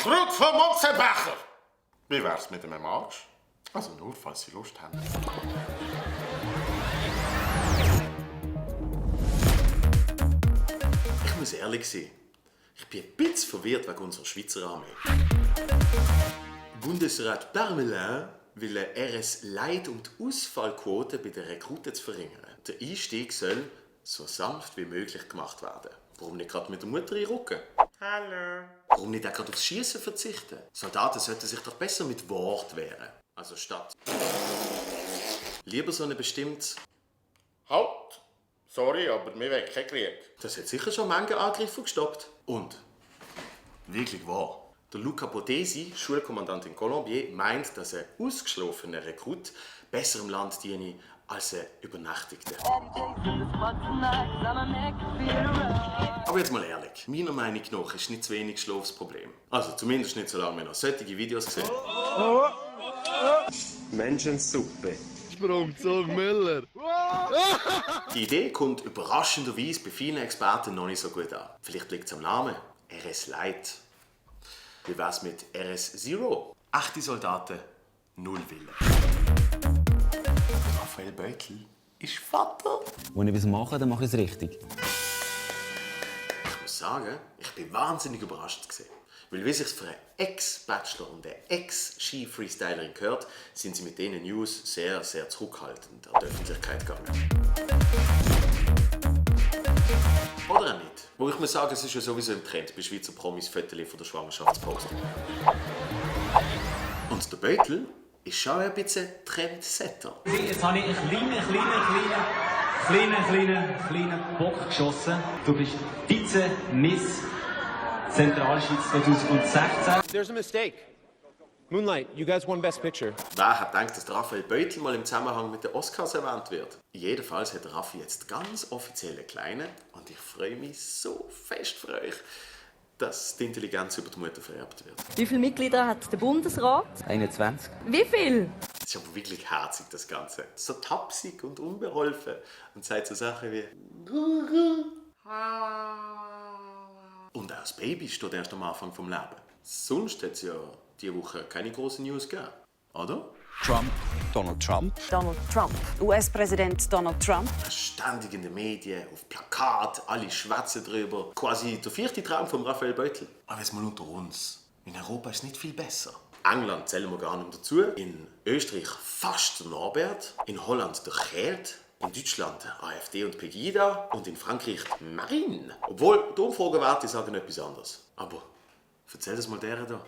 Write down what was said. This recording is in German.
Rekrut von Mutzenbecher! Wie wär's mit einem Marsch? Also nur, falls Sie Lust haben. Ich muss ehrlich sein. Ich bin ein bisschen verwirrt wegen unserer Schweizer Armee. Bundesrat Parmelin will eine RS-Light- und Ausfallquote bei den Rekruten zu verringern. Der Einstieg soll so sanft wie möglich gemacht werden. Warum nicht gerade mit der Mutter einrücken? Hallo. Warum nicht auch gerade aufs Schießen verzichten? Soldaten sollten sich doch besser mit Wort wehren. Also statt. Lieber so eine bestimmte. Halt! Sorry, aber wir wollen keinen Krieg. Das hat sicher schon manche Angriffe gestoppt. Und? Wirklich wahr. Der Luca Potesi, Schulkommandant in Colombier, meint, dass ein ausgeschlafener Rekrut besser im Land diene als ein Übernachtigter. Aber jetzt mal ehrlich, meiner Meinung nach ist nicht zu wenig Schlafsproblem. Also zumindest nicht, solange wir noch solche Videos sehen. Menschensuppe. Sprungzug Müller. Die Idee kommt überraschenderweise bei vielen Experten noch nicht so gut an. Vielleicht liegt es am Namen. RS Light. Wie wär's mit RS Zero? 8 Soldaten, 0 Wille. Raphael Beutel ist Vater. Wenn ich etwas mache, dann mache ich es richtig. Ich muss sagen, ich bin wahnsinnig überrascht gewesen. Weil wie sich's für einen Ex-Bachelor und eine Ex-Ski-Freestylerin gehört, sind sie mit diesen News sehr, sehr zurückhaltend an die Öffentlichkeit gegangen. Oder auch nicht. Wo ich muss sagen, es ist ja sowieso im Trend bei Schweizer Promis Fotos von der Schwangerschaftspost. Und der Beutel ist schon ein bisschen Trendsetter. Jetzt habe ich einen kleinen Bock geschossen. Du bist Vize-Miss Zentralschweiz 2016. There's a mistake. Moonlight, you guys won Best Picture. Wer hat gedacht, dass der Raphael Beutel mal im Zusammenhang mit den Oscars erwähnt wird? Jedenfalls hat der Raffi jetzt ganz offizielle Kleine und ich freue mich so fest für euch, dass die Intelligenz über die Mutter vererbt wird. Wie viele Mitglieder hat der Bundesrat? 21. Wie viel? Das ist aber wirklich herzig, das Ganze. So tapsig und unbeholfen und sagt so Sachen wie und auch das Baby steht erst am Anfang vom Leben. Sonst hat es ja diese Woche keine großen News gegeben, oder? Donald Trump. Donald Trump, US-Präsident Donald Trump. Ständig in den Medien, auf Plakat, alle schwätzen drüber. Quasi der 4. Traum von Raphael Beutel. Aber jetzt mal unter uns. In Europa ist es nicht viel besser. England zählen wir gar nicht dazu. In Österreich fast der Norbert. In Holland der Gerd. In Deutschland AfD und Pegida. Und in Frankreich Marine. Obwohl, die Umfragewerte sagen etwas anderes. Aber erzähl das mal deren da.